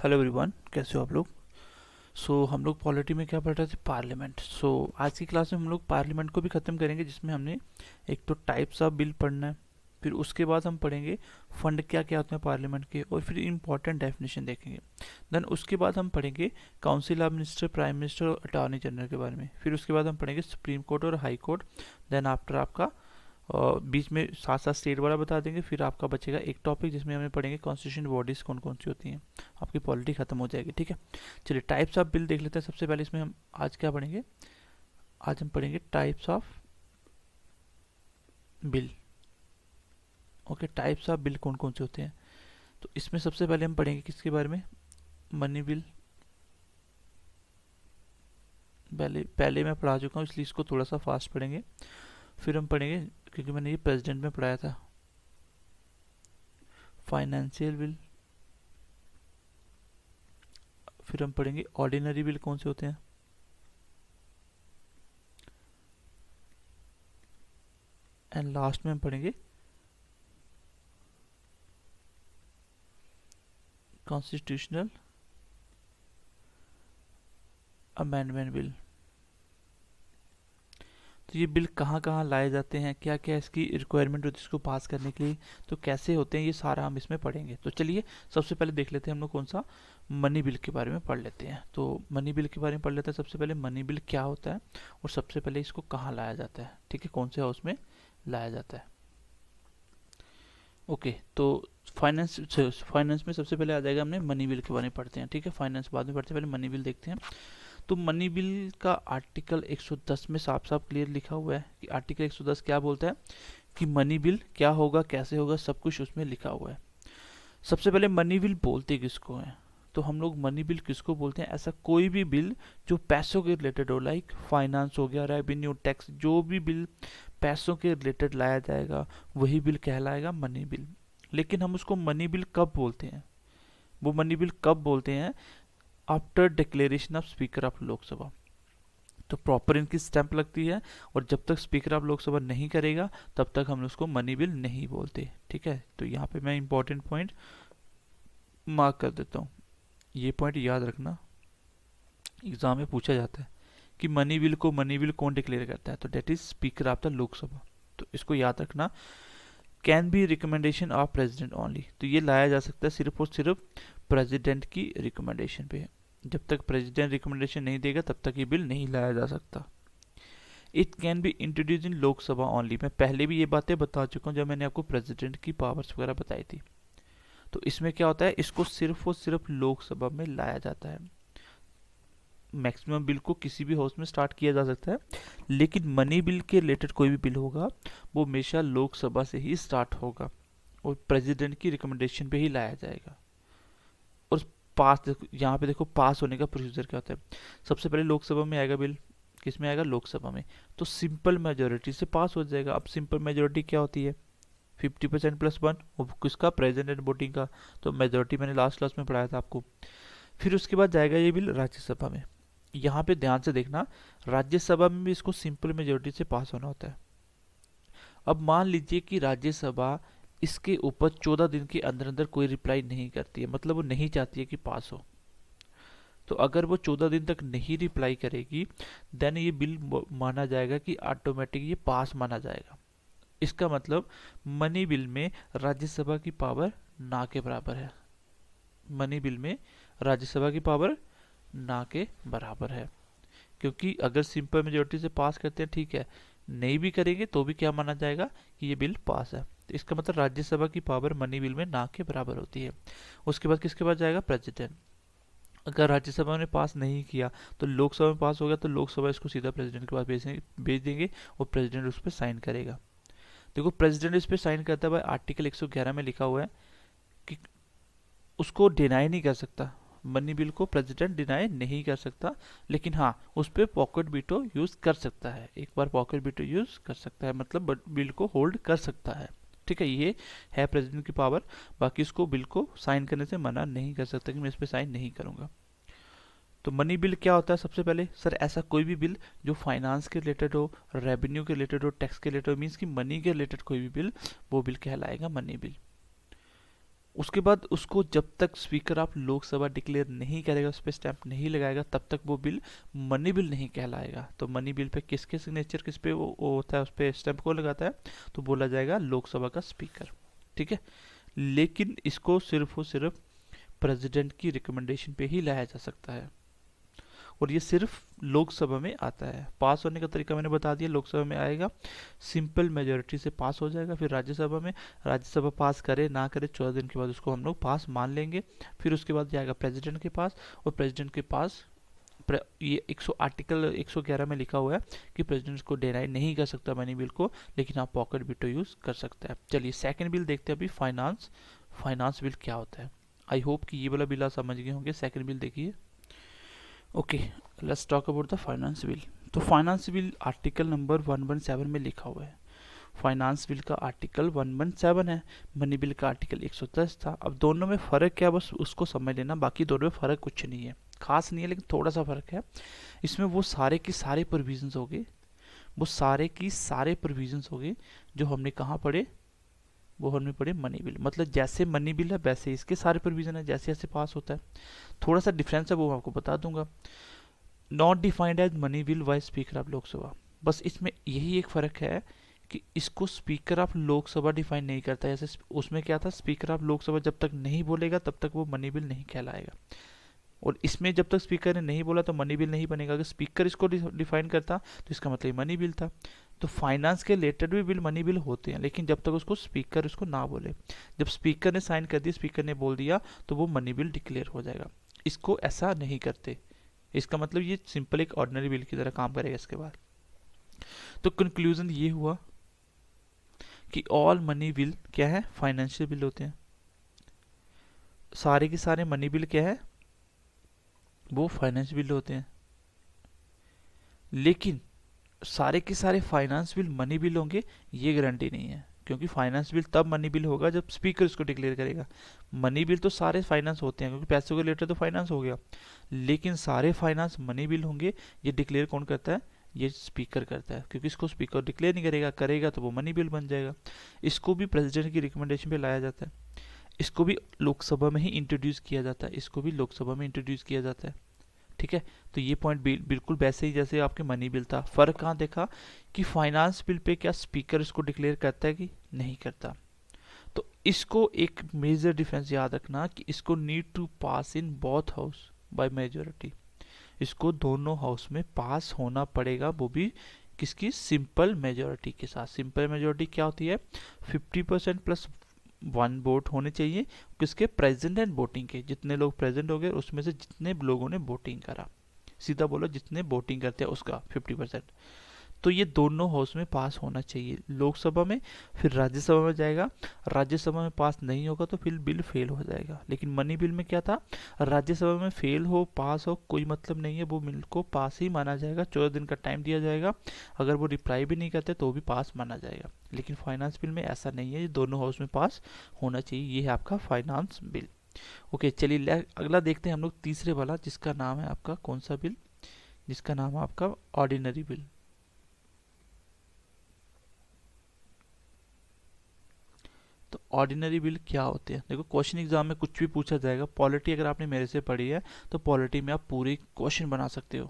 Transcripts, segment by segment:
Hello everyone, कैसे हो आप लोग। हम लोग पॉलिटी में क्या पढ़ रहे थे, पार्लियामेंट। आज की क्लास में हम लोग पार्लियामेंट को भी ख़त्म करेंगे, जिसमें हमने एक तो टाइप्स ऑफ बिल पढ़ना है, फिर उसके बाद हम पढ़ेंगे फंड क्या क्या होते हैं पार्लियामेंट के, और फिर इम्पोर्टेंट डेफिनेशन देखेंगे। देन उसके बाद हम पढ़ेंगे council of minister, prime minister और अटॉर्नी जनरल के बारे में। फिर उसके बाद हम पढ़ेंगे सुप्रीम कोर्ट और हाई कोर्ट। देन आफ्टर आपका और बीच में साथ साथ स्टेट वाला बता देंगे। फिर आपका बचेगा एक टॉपिक जिसमें हमें पढ़ेंगे कॉन्स्टिट्यूशन बॉडीज कौन कौन सी होती हैं। आपकी पॉलिटी खत्म हो जाएगी, ठीक है। चलिए टाइप्स ऑफ बिल देख लेते हैं। सबसे पहले इसमें हम आज क्या पढ़ेंगे, आज हम पढ़ेंगे types of bill. Okay, types of bill कौन कौन से होते हैं। तो इसमें सबसे पहले हम पढ़ेंगे किसके बारे में, मनी बिल। पहले पहले मैं पढ़ा चुका हूँ, इसलिए इसको थोड़ा सा फास्ट पढ़ेंगे। फिर हम पढ़ेंगे, क्योंकि मैंने ये प्रेसिडेंट में पढ़ाया था, फाइनेंशियल बिल। फिर हम पढ़ेंगे ऑर्डिनरी बिल कौन से होते हैं। एंड लास्ट में हम पढ़ेंगे कॉन्स्टिट्यूशनल अमेंडमेंट बिल। तो ये बिल कहाँ कहाँ लाए जाते हैं, क्या क्या इसकी रिक्वायरमेंट होती है इसको पास करने के लिए, तो कैसे होते हैं, ये सारा हम इसमें पढ़ेंगे। तो चलिए सबसे पहले देख लेते हैं हम लोग कौन सा, मनी बिल के बारे में पढ़ लेते हैं। तो मनी बिल के बारे में पढ़ लेते हैं। सबसे पहले मनी बिल क्या होता है और सबसे पहले इसको कहाँ लाया जाता है, ठीक है, कौन से हाउस में लाया जाता है। ओके, तो फाइनेंस फाइनेंस में सबसे पहले आ जाएगा, हमने मनी बिल के बारे में पढ़ते हैं, ठीक है। फाइनेंस बाद में पढ़ते हैं, पहले मनी बिल देखते हैं। तो मनी बिल का आर्टिकल 110 में साफ साफ क्लियर लिखा हुआ है कि आर्टिकल 110 क्या बोलता है कि मनी बिल क्या होगा, कैसे होगा, सब कुछ उसमें लिखा हुआ है। सबसे पहले मनी बिल बोलते किसको हैं, तो हम लोग मनी बिल किसको बोलते हैं, ऐसा कोई भी बिल जो पैसों के रिलेटेड हो, लाइक फाइनेंस हो गया, रेवेन्यू टैक्स, जो भी बिल पैसों के रिलेटेड लाया जाएगा वही बिल कहलाएगा मनी बिल। लेकिन हम उसको मनी बिल कब बोलते हैं, वो मनी बिल कब बोलते हैं, after declaration of speaker of Lok Sabha. तो प्रॉपर इनकी स्टैंप लगती है, और जब तक स्पीकर ऑफ लोकसभा नहीं करेगा तब तक हम उसको मनी बिल नहीं बोलते, ठीक है। तो यहाँ पे मैं इंपॉर्टेंट पॉइंट मार्क कर देता हूँ, ये पॉइंट याद रखना, एग्जाम में पूछा जाता है कि मनी बिल को मनी बिल कौन डिक्लेयर करता है, तो that is speaker of the Lok Sabha. तो इसको याद रखना। Can be recommendation of president only, तो ये लाया जा सकता है सिर्फ और सिर्फ प्रेसिडेंट की रिकमेंडेशन पे। जब तक प्रेसिडेंट रिकमेंडेशन नहीं देगा तब तक ये बिल नहीं लाया जा सकता। It can be introduce in Lok Sabha only, मैं पहले भी ये बातें बता चुका हूँ जब मैंने आपको प्रेसिडेंट की पावर्स वगैरह बताई थी। तो इसमें क्या होता है, इसको सिर्फ और सिर्फ लोकसभा में लाया जाता है। मैक्सिमम बिल को किसी भी हाउस में स्टार्ट किया जा सकता है, लेकिन मनी बिल के रिलेटेड कोई भी बिल होगा वो हमेशा लोकसभा से ही स्टार्ट होगा और प्रेसिडेंट की रिकमेंडेशन पे ही लाया जाएगा। और पास देखो, यहाँ पे देखो पास होने का प्रोसीजर क्या होता है। सबसे पहले लोकसभा में आएगा बिल, किस में आएगा, लोकसभा में। तो सिंपल मेजोरिटी से पास हो जाएगा। अब सिंपल मेजोरिटी क्या होती है, 50% प्लस वन, वो किसका, प्रेसिडेंट वोटिंग का। तो मेजोरिटी मैंने लास्ट क्लास में पढ़ाया था आपको। फिर उसके बाद जाएगा ये बिल राज्यसभा में। यहाँ पे ध्यान से देखना, राज्यसभा में भी इसको सिंपल मेजोरिटी से पास होना होता है। अब मान लीजिए कि राज्यसभा इसके ऊपर 14 दिन के अंदर अंदर कोई रिप्लाई नहीं करती है, मतलब वो नहीं चाहती है कि पास हो। तो अगर वो 14 दिन तक नहीं रिप्लाई करेगी, देन ये बिल माना जाएगा कि ऑटोमेटिक ये पास माना जाएगा। इसका मतलब मनी बिल में राज्यसभा की पावर ना के बराबर है। मनी बिल में राज्यसभा की पावर ना के बराबर है, क्योंकि अगर सिंपल मेजोरिटी से पास करते हैं ठीक है, नहीं भी करेंगे तो भी क्या माना जाएगा कि ये बिल पास है। तो इसका मतलब राज्यसभा की पावर मनी बिल में ना के बराबर होती है। उसके बाद किसके पास जाएगा, प्रेसिडेंट। अगर राज्यसभा ने पास नहीं किया तो लोकसभा में पास हो गया, तो लोकसभा इसको सीधा प्रेसिडेंट के पास भेज देंगे और प्रेसिडेंट उस पर साइन करेगा। देखो प्रेसिडेंट इस पर साइन करता है भाई, आर्टिकल 111 में लिखा हुआ है कि उसको डिनाई नहीं कर सकता, मनी बिल को प्रेसिडेंट डिनाई नहीं कर सकता, लेकिन हाँ उस पर पॉकेट बीटो यूज कर सकता है। एक बार पॉकेट बीटो यूज कर सकता है, मतलब बिल को होल्ड कर सकता है, ठीक है। ये है प्रेसिडेंट की पावर। बाकी इसको बिल को साइन करने से मना नहीं कर सकता कि मैं इस पर साइन नहीं करूंगा। तो मनी बिल क्या होता है, सबसे पहले सर ऐसा कोई भी बिल जो फाइनेंस के रिलेटेड हो, रेवेन्यू के रिलेटेड हो, टैक्स के रिलेटेड हो, मीन्स कि मनी के रिलेटेड कोई भी बिल, वो बिल कहलाएगा मनी बिल। उसके बाद उसको जब तक स्पीकर ऑफ लोकसभा डिक्लेयर नहीं करेगा, उस पर स्टैंप नहीं लगाएगा, तब तक वो बिल मनी बिल नहीं कहलाएगा। तो मनी बिल पे किसके सिग्नेचर, किस पे वो होता है, उस पर स्टैंप कौन लगाता है, तो बोला जाएगा लोकसभा का स्पीकर। ठीक है, लेकिन इसको सिर्फ और सिर्फ प्रेसिडेंट की रिकमेंडेशन पे ही लाया जा सकता है, और ये सिर्फ लोकसभा में आता है। पास होने का तरीका मैंने बता दिया, लोकसभा में आएगा, सिंपल मेजोरिटी से पास हो जाएगा। फिर राज्यसभा में, राज्यसभा पास करे ना करे 14 दिन के बाद उसको हम लोग पास मान लेंगे। फिर उसके बाद जाएगा प्रेसिडेंट के पास, और प्रेसिडेंट के पास ये आर्टिकल 111 में लिखा हुआ है कि प्रेसिडेंट को डिनाई नहीं कर सकता मनी बिल को, लेकिन आप पॉकेट वीटो यूज कर सकते हैं। चलिए सेकंड बिल देखते हैं अभी, फाइनेंस बिल क्या होता है। आई होप कि ये वाला बिल आप समझ गए होंगे। सेकंड बिल देखिए। Okay, let's talk about the finance bill. तो फाइनेंस बिल आर्टिकल नंबर 117 में लिखा हुआ है। फाइनेंस बिल का आर्टिकल 117 है, मनी बिल का आर्टिकल 110 था। अब दोनों में फ़र्क क्या, बस उसको समझ लेना, बाकी दोनों में फ़र्क कुछ नहीं है, खास नहीं है, लेकिन थोड़ा सा फ़र्क है। इसमें वो सारे के सारे प्रोविजंस हो गए, वो सारे की सारे प्रोविजंस हो गए जो हमने कहाँ पढ़े, वो हमने पढ़े मनी बिल। मतलब जैसे मनी बिल है वैसे इसके सारे प्रोविजन है, जैसे जैसे पास होता है। थोड़ा सा डिफरेंस है वो मैं आपको बता दूंगा। Not defined as money bill by speaker of Lok Sabha, बस इसमें यही एक फ़र्क है कि इसको स्पीकर ऑफ लोकसभा डिफाइन नहीं करता। जैसे उसमें क्या था, स्पीकर ऑफ लोकसभा जब तक नहीं बोलेगा तब तक वो मनी बिल नहीं कहलाएगा, और इसमें जब तक स्पीकर ने नहीं बोला तो मनी बिल नहीं बनेगा। अगर स्पीकर इसको डिफाइन करता तो इसका मतलब मनी बिल था। तो फाइनेंस के रिलेटेड भी बिल मनी बिल होते हैं, लेकिन जब तक उसको स्पीकर उसको ना बोले। जब स्पीकर ने साइन कर दिया, स्पीकर ने बोल दिया, तो वो मनी बिल डिक्लेयर हो जाएगा। इसको ऐसा नहीं करते, इसका मतलब ये सिंपल एक ऑर्डिनरी बिल की तरह काम करेगा इसके बाद। तो कंक्लूजन ये हुआ कि ऑल मनी बिल क्या है, फाइनेंशियल बिल होते हैं। सारे के सारे मनी बिल क्या है, वो फाइनेंस बिल होते हैं। लेकिन सारे के सारे फाइनेंस बिल मनी बिल होंगे ये गारंटी नहीं है, क्योंकि फाइनेंस बिल तब मनी बिल होगा जब स्पीकर इसको डिक्लेयर करेगा। मनी बिल तो सारे फाइनेंस होते हैं, क्योंकि पैसों के रिलेटेड तो फाइनेंस हो गया, लेकिन सारे फाइनेंस मनी बिल होंगे ये डिक्लेयर कौन करता है, ये स्पीकर करता है। क्योंकि इसको स्पीकर डिक्लेयर नहीं करेगा, करेगा तो वो मनी बिल बन जाएगा। इसको भी प्रेसिडेंट की रिकमेंडेशन पे लाया जाता है, इसको भी लोकसभा में ही इंट्रोड्यूस किया जाता है, इसको भी लोकसभा में इंट्रोड्यूस किया जाता है। ठीक है, तो ये पॉइंट बिल्कुल वैसे ही जैसे आपके मनी बिल था। फर्क कहाँ देखा कि फाइनेंस बिल पे क्या स्पीकर इसको डिक्लेयर करता है कि नहीं करता। तो इसको एक मेजर डिफरेंस याद रखना कि इसको need to pass in both house by majority, इसको दोनों हाउस में पास होना पड़ेगा, वो भी किसकी, सिंपल मेजोरिटी के साथ। सिंपल मेजोरिटी क्या होती है, 50% प्लस 1 वोट होने चाहिए किसके, प्रेजेंट एंड वोटिंग के। जितने लोग प्रेजेंट हो गए उसमें से जितने लोगों ने वोटिंग करा, सीधा बोलो जितने वोटिंग करते हैं उसका 50%। तो ये दोनों हाउस में पास होना चाहिए, लोकसभा में, फिर राज्यसभा में जाएगा। राज्यसभा में पास नहीं होगा तो फिर बिल फेल हो जाएगा। लेकिन मनी बिल में क्या था, राज्यसभा में फेल हो पास हो कोई मतलब नहीं है, वो बिल को पास ही माना जाएगा। 14 दिन का टाइम दिया जाएगा, अगर वो रिप्लाई भी नहीं करते तो भी पास माना जाएगा। लेकिन फाइनेंस बिल में ऐसा नहीं है, ये दोनों हाउस में पास होना चाहिए। ये है आपका फाइनेंस बिल। ओके, चलिए अगला देखते हैं हम लोग तीसरे वाला, जिसका नाम है आपका कौन सा बिल, जिसका नाम है आपका ऑर्डिनरी बिल। तो ऑर्डिनरी बिल क्या होते हैं, देखो क्वेश्चन एग्जाम में कुछ भी पूछा जाएगा। पॉलिटी अगर आपने मेरे से पढ़ी है तो पॉलिटी में आप पूरी क्वेश्चन बना सकते हो।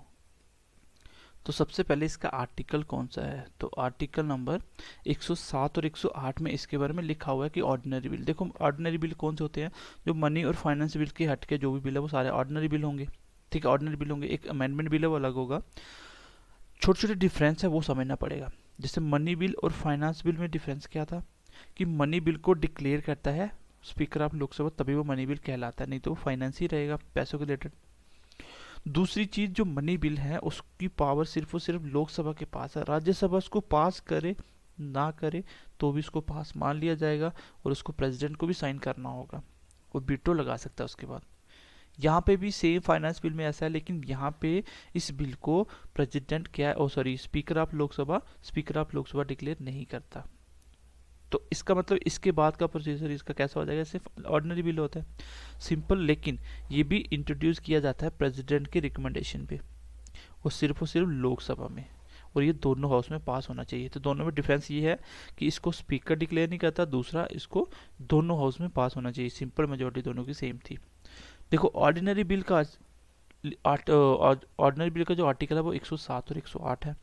तो सबसे पहले इसका आर्टिकल कौन सा है, तो आर्टिकल नंबर 107 और 108 में इसके बारे में लिखा हुआ है कि ऑर्डिनरी बिल। देखो ऑर्डिनरी बिल कौन से होते हैं, जो मनी और फाइनेंस बिल के हट के जो भी बिल है वो सारे ऑर्डिनरी बिल होंगे। ठीक है, ऑर्डिनरी बिल होंगे। एक अमेंडमेंट बिल है वो अलग होगा। छोटे छोटे डिफरेंस है वो समझना पड़ेगा। जैसे मनी बिल और फाइनेंस बिल में डिफरेंस क्या था कि मनी बिल को डिक्लेयर करता है स्पीकर ऑफ लोकसभा, तभी वो मनी बिल कहलाता है, नहीं तो वो फाइनेंस ही रहेगा, पैसों के रिलेटेड। दूसरी चीज, जो मनी बिल है उसकी पावर सिर्फ और सिर्फ लोकसभा के पास है। राज्यसभा उसको पास करे ना करे तो भी उसको पास मान लिया जाएगा, और उसको प्रेसिडेंट को भी साइन करना होगा, वो वीटो लगा सकता है उसके बाद। यहाँ पे भी सेम फाइनेंस बिल में ऐसा है, लेकिन यहाँ पे इस बिल को प्रेसिडेंट क्या, oh sorry, speaker of Lok Sabha declare नहीं करता। तो इसका मतलब इसके बाद का प्रोसीजर इसका कैसा हो जाएगा, सिर्फ ऑर्डिनरी बिल होता है, सिंपल। लेकिन ये भी इंट्रोड्यूस किया जाता है प्रेसिडेंट के रिकमेंडेशन पे, वो सिर्फ और सिर्फ लोकसभा में। और ये दोनों हाउस में पास होना चाहिए। तो दोनों में डिफरेंस ये है कि इसको स्पीकर डिक्लेयर नहीं करता, दूसरा इसको दोनों हाउस में पास होना चाहिए। सिंपल मेजोरिटी दोनों की सेम थी। देखो ऑर्डिनरी बिल का जो आर्टिकल है वो 107 और 108 है।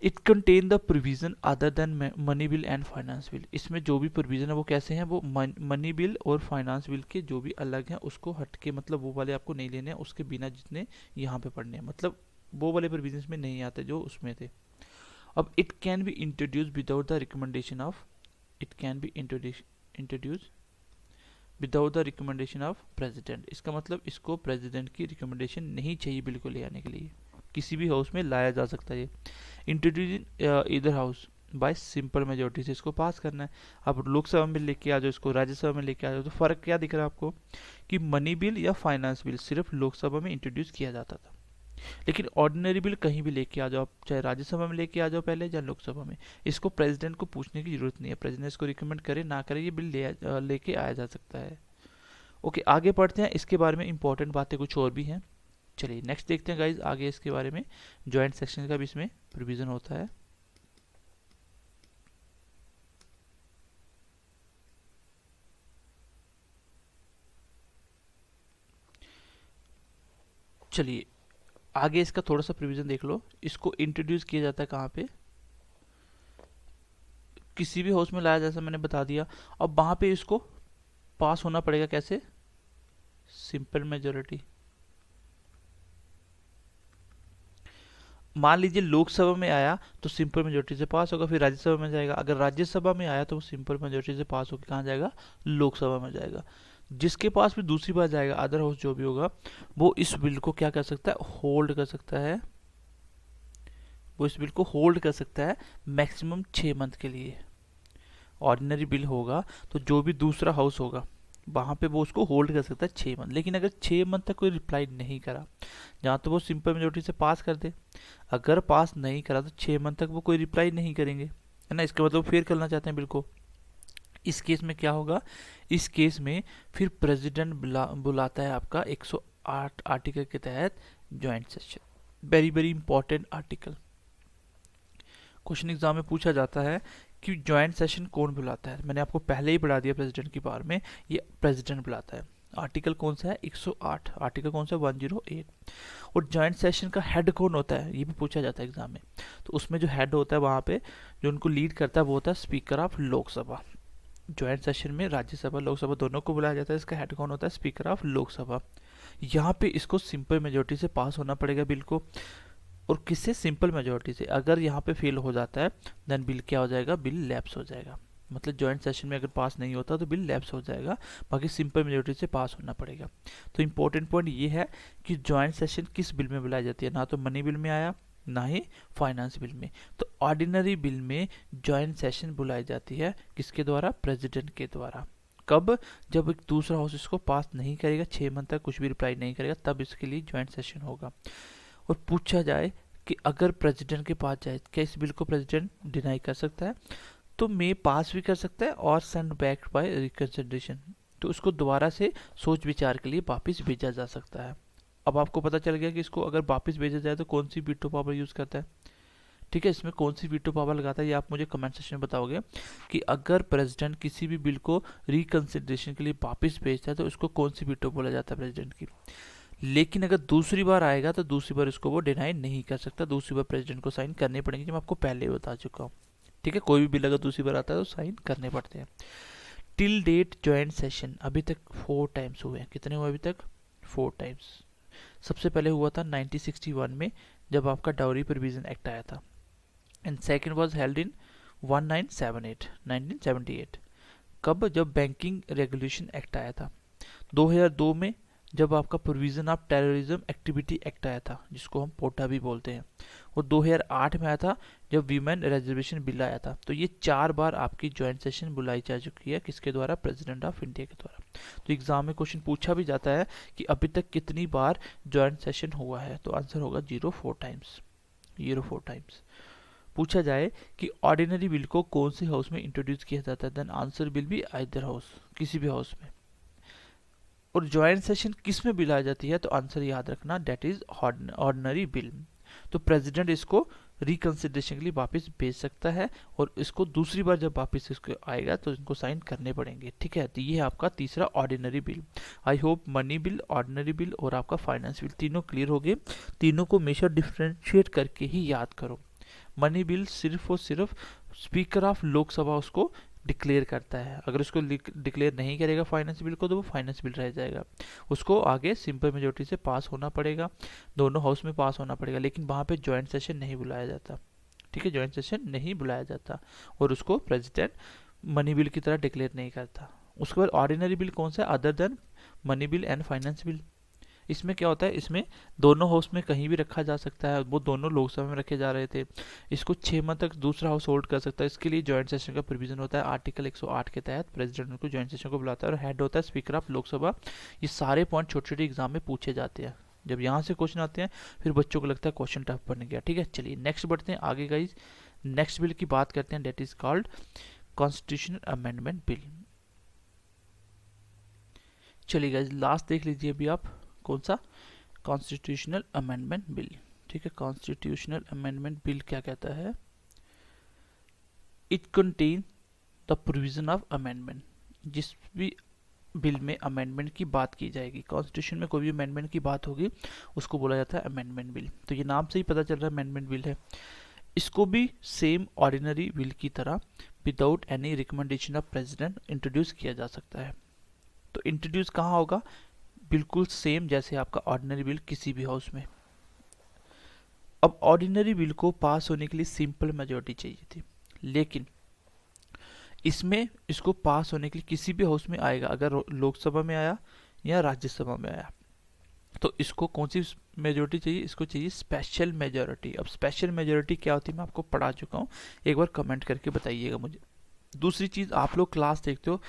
It contain the provision other than money bill and finance bill. इसमें जो भी प्रोविजन है वो कैसे हैं, वो मनी बिल और फाइनेंस बिल के जो भी अलग हैं उसको हट के, मतलब वो वाले आपको नहीं लेने हैं, उसके बिना जितने यहाँ पे पढ़ने हैं, मतलब वो वाले प्रोविजन में नहीं आते जो उसमें थे। अब it can be introduce without the recommendation of, it can be introduce without the recommendation of president. इसका मतलब इसको प्रेसिडेंट की रिकमेंडेशन नहीं चाहिए बिल को ले आने के लिए, किसी भी हाउस में लाया जा सकता है ये। इंट्रोड्यूस इन इधर हाउस बाय सिंपल मेजोरिटी से इसको पास करना है। अब लोकसभा में लेके आ जाओ, इसको राज्यसभा में लेके आ जाओ, तो फर्क क्या दिख रहा है आपको कि मनी बिल या फाइनेंस बिल सिर्फ लोकसभा में इंट्रोड्यूस किया जाता था, लेकिन ऑर्डिनरी बिल कहीं भी लेके आ जाओ, चाहे राज्यसभा में लेके आ जाओ पहले या लोकसभा में, इसको प्रेसिडेंट को पूछने की जरूरत नहीं है। प्रेसिडेंट इसको रिकमेंड करे ना करे, ये बिल लेके आया जा सकता है। ओके, आगे पढ़ते हैं। इसके बारे में इंपॉर्टेंट बातें कुछ और भी हैं। चलिए नेक्स्ट देखते हैं गाइज आगे इसके बारे में। ज्वाइंट सेक्शन का भी इसमें प्रोविजन होता है। चलिए आगे इसका थोड़ा सा प्रोविजन देख लो। इसको इंट्रोड्यूस किया जाता है कहाँ पे, किसी भी हाउस में लाया, जैसा मैंने बता दिया। अब वहां पे इसको पास होना पड़ेगा कैसे, सिंपल मेजोरिटी। मान लीजिए लोकसभा में आया तो सिंपल मेजोरिटी से पास होगा, फिर राज्यसभा में जाएगा। अगर राज्यसभा में आया तो वो सिंपल मेजोरिटी से पास होकर कहाँ जाएगा, लोकसभा में जाएगा। जिसके पास भी दूसरी बार जाएगा, अदर हाउस जो भी होगा, वो इस बिल को क्या कर सकता है, होल्ड कर सकता है। वो इस बिल को होल्ड कर सकता है मैक्सिमम 6 मंथ के लिए। ऑर्डिनरी बिल होगा तो जो भी दूसरा हाउस होगा वहां पे वो उसको होल्ड कर सकता है 6 मंथ। लेकिन अगर 6 मंथ तक कोई रिप्लाई नहीं करा, जहाँ तो वो सिंपल मेजोरिटी से पास कर दे, अगर पास नहीं करा तो 6 मंथ तक वो कोई रिप्लाई नहीं करेंगे, है ना। इसका मतलब फेयर करना चाहते हैं बिल को। इस केस में क्या होगा, इस केस में फिर प्रेसिडेंट बुलाता है आपका 108 आर्टिकल के तहत joint session. Very very important article, question exam में पूछा जाता है कि ज्वाइंट सेशन कौन बुलाता है। मैंने आपको पहले ही पढ़ा दिया प्रेसिडेंट की पावर में, ये प्रेसिडेंट बुलाता है। आर्टिकल कौन सा है, 108। आर्टिकल कौन सा है, 108। और ज्वाइंट सेशन का हेड कौन होता है, ये भी पूछा जाता है एग्जाम में। तो उसमें जो हेड होता है वहाँ पे जो उनको लीड करता है वो होता है speaker of Lok Sabha. Joint session में राज्यसभा लोकसभा दोनों को बुलाया जाता है। इसका हेड कौन होता है, स्पीकर ऑफ लोकसभा। यहाँ पे इसको सिंपल मेजोरिटी से पास होना पड़ेगा बिल को, और किससे, सिंपल मेजोरिटी से। अगर यहाँ पे फेल हो जाता है देन बिल क्या हो जाएगा, बिल लैप्स हो जाएगा। मतलब ज्वाइंट सेशन में अगर पास नहीं होता तो बिल लैप्स हो जाएगा, बाकी सिंपल मेजोरिटी से पास होना पड़ेगा। तो इंपॉर्टेंट पॉइंट ये है कि ज्वाइंट सेशन किस बिल में बुलाई जाती है, ना तो मनी बिल में आया ना ही फाइनेंस बिल में। तो ऑर्डिनरी बिल में ज्वाइंट सेशन बुलाई जाती है किसके द्वारा, प्रेसिडेंट के द्वारा। कब, जब एक दूसरा हाउस इसको पास नहीं करेगा, 6 मंथ तक कुछ भी रिप्लाई नहीं करेगा, तब इसके लिए ज्वाइंट सेशन होगा। और पूछा जाए कि अगर प्रेसिडेंट के पास जाए, क्या इस बिल को प्रेसिडेंट डिनाई कर सकता है, तो मे पास भी कर सकता है और सेंड बैक बाय रिकंसिडरेशन, तो उसको दोबारा से सोच विचार के लिए वापस भेजा जा सकता है। अब आपको पता चल गया कि इसको अगर वापस भेजा जाए तो कौन सी वीटो पावर यूज करता है। ठीक है, इसमें कौन सी वीटो पावर लगाता है ये आप मुझे कमेंट सेक्शन में बताओगे कि अगर प्रेसिडेंट किसी भी बिल को रिकंसिडरेशन के लिए वापस भेजता है तो उसको कौन सी वीटो बोला जाता है प्रेसिडेंट की। लेकिन अगर दूसरी बार आएगा तो दूसरी बार इसको वो डिनाई नहीं कर सकता, दूसरी बार प्रेसिडेंट को साइन करने पड़ेंगे, जो मैं आपको पहले ही बता चुका हूँ। ठीक है, कोई भी बिल अगर दूसरी बार आता है तो साइन करने पड़ते हैं। टिल डेट ज्वाइंट सेशन अभी तक 4 टाइम्स हुए हैं। कितने हुए अभी तक, 4 टाइम्स। सबसे पहले हुआ था 1961 में जब आपका डाउरी प्रोविजन एक्ट आया था, and second was held in 1978। कब, जब बैंकिंग रेगुलेशन एक्ट आया था। 2002 में जब आपका provision of terrorism activity act आया था, जिसको हम पोटा भी बोलते हैं। और 2008 में आया था जब वीमेन रिजर्वेशन बिल आया था। तो ये 4 बार आपकी ज्वाइंट सेशन बुलाई जा चुकी है, किसके द्वारा, प्रेसिडेंट ऑफ इंडिया के द्वारा। तो एग्जाम में क्वेश्चन पूछा भी जाता है कि अभी तक कितनी बार ज्वाइंट सेशन हुआ है, तो आंसर होगा 04 टाइम्स। 04 टाइम्स। पूछा जाए कि ऑर्डिनरी बिल को कौन से हाउस में इंट्रोड्यूस किया जाता है, then answer will be either house, किसी भी हाउस में। और ज्वाइंट सेशन किस में बुलाई जाती है, तो आंसर याद रखना, डेट इज ऑर्डिनरी बिल। तो प्रेसिडेंट इसको रिकंसिडरेशन के लिए वापस भेज सकता है, और इसको दूसरी बार जब वापस इसको आएगा तो इनको साइन करने पड़ेंगे। ठीक है, तो ये है आपका तीसरा ordinary bill. I hope money bill, ordinary bill और आपका फाइनेंस बिल तीनों क्लियर हो गए। तीनों को हमेशा डिफ्रेंशिएट करके ही याद करो। मनी बिल सिर्फ और सिर्फ स्पीकर ऑफ लोकसभा उसको डिक्लेयर करता है। अगर उसको डिक्लेयर नहीं करेगा फाइनेंस बिल को, तो वो फाइनेंस बिल रह जाएगा। उसको आगे सिंपल मेजोरिटी से पास होना पड़ेगा, दोनों हाउस में पास होना पड़ेगा, लेकिन वहाँ पे ज्वाइंट सेशन नहीं बुलाया जाता। ठीक है, ज्वाइंट सेशन नहीं बुलाया जाता, और उसको प्रेसिडेंट मनी बिल की तरह डिक्लेयर नहीं करता। उसके बाद ऑर्डिनरी बिल कौन सा है, other than money bill and finance bill. इसमें क्या होता है, इसमें दोनों हाउस में कहीं भी रखा जा सकता है। वो दोनों लोकसभा में रखे जा रहे थे, इसको 6 मंथ तक दूसरा हाउस होल्ड कर सकता है। इसके लिए ज्वाइंट सेशन का प्रोविजन होता है। आर्टिकल 108 के तहत प्रेसिडेंट उनको ज्वाइंट सेशन को बुलाता है, और हेड होता है स्पीकर ऑफ लोकसभा। ये सारे पॉइंट छोटे छोटे एग्जाम में पूछे जाते हैं। जब यहाँ से क्वेश्चन आते हैं फिर बच्चों को लगता है क्वेश्चन टफ बन गया। ठीक है, चलिए नेक्स्ट बढ़ते हैं आगे गाइज। नेक्स्ट बिल की बात करते हैं, that is called constitutional amendment bill. चलिए गाइज लास्ट देख लीजिए अभी आप, कौन सा, कॉन्स्टिट्यूशनल अमेंडमेंट बिल। ठीक है, कॉन्स्टिट्यूशनल अमेंडमेंट बिल क्या कहता है, it contain the provision of amendment. जिस भी बिल में अमेंडमेंट की बात की जाएगी, कॉन्स्टिट्यूशन में कोई भी अमेंडमेंट की बात होगी उसको बोला जाता है अमेंडमेंट बिल। तो ये नाम से ही पता चल रहा है अमेंडमेंट बिल है। इसको भी सेम ऑर्डिनरी बिल की तरह without any recommendation of president introduce किया जा सकता है। तो इंट्रोड्यूस कहाँ होगा, बिल्कुल सेम जैसे आपका ऑर्डिनरी बिल किसी भी हाउस में। अब ऑर्डिनरी बिल को पास होने के लिए सिंपल मेजॉरिटी चाहिए थी, लेकिन इसमें इसको पास होने के लिए किसी भी हाउस में आएगा। अगर लोकसभा में आया या राज्यसभा में आया तो इसको कौन सी मेजोरिटी चाहिए, इसको चाहिए स्पेशल मेजोरिटी। अब स्पेशल मेजोरिटी क्या होती है मैं आपको पढ़ा चुका हूँ, एक बार कमेंट करके बताइएगा मुझे। दूसरी चीज, आप लोग क्लास देखते हो,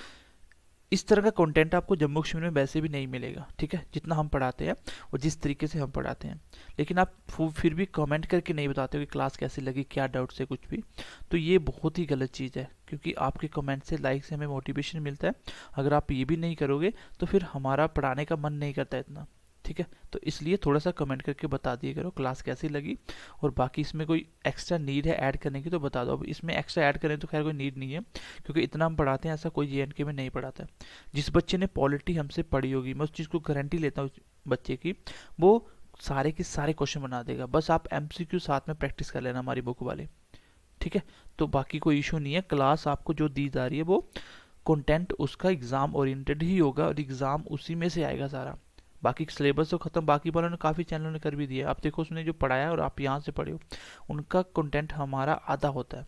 इस तरह का कंटेंट आपको जम्मू कश्मीर में वैसे भी नहीं मिलेगा। ठीक है, जितना हम पढ़ाते हैं और जिस तरीके से हम पढ़ाते हैं, लेकिन आप फिर भी कमेंट करके नहीं बताते हो कि क्लास कैसी लगी, क्या डाउट्स है, कुछ भी। तो ये बहुत ही गलत चीज़ है, क्योंकि आपके कमेंट से, लाइक से हमें मोटिवेशन मिलता है। अगर आप ये भी नहीं करोगे तो फिर हमारा पढ़ाने का मन नहीं करता इतना। ठीक है, तो इसलिए थोड़ा सा कमेंट करके बता दिए करो क्लास कैसी लगी, और बाकी इसमें कोई एक्स्ट्रा नीड है ऐड करने की तो बता दो। अब इसमें एक्स्ट्रा ऐड करने तो खैर कोई नीड नहीं है, क्योंकि इतना हम पढ़ाते हैं, ऐसा कोई JNK में नहीं पढ़ाता है। जिस बच्चे ने पॉलिटी हमसे पढ़ी होगी, मैं उस चीज़ को गारंटी लेता हूँ बच्चे की, वो सारे के सारे क्वेश्चन बना देगा। बस आप MCQ साथ में प्रैक्टिस कर लेना हमारी बुक वाले। ठीक है, तो बाकी कोई इशू नहीं है। क्लास आपको जो दी जा रही है वो कंटेंट उसका एग्जाम ओरिएंटेड ही होगा, और एग्जाम उसी में से आएगा सारा। बाकी सिलेबस तो खत्म, बाकी वालों ने काफ़ी चैनलों ने कर भी दिया। आप देखो उसने जो पढ़ाया और आप यहाँ से पढ़े हो, उनका कंटेंट हमारा आधा होता है,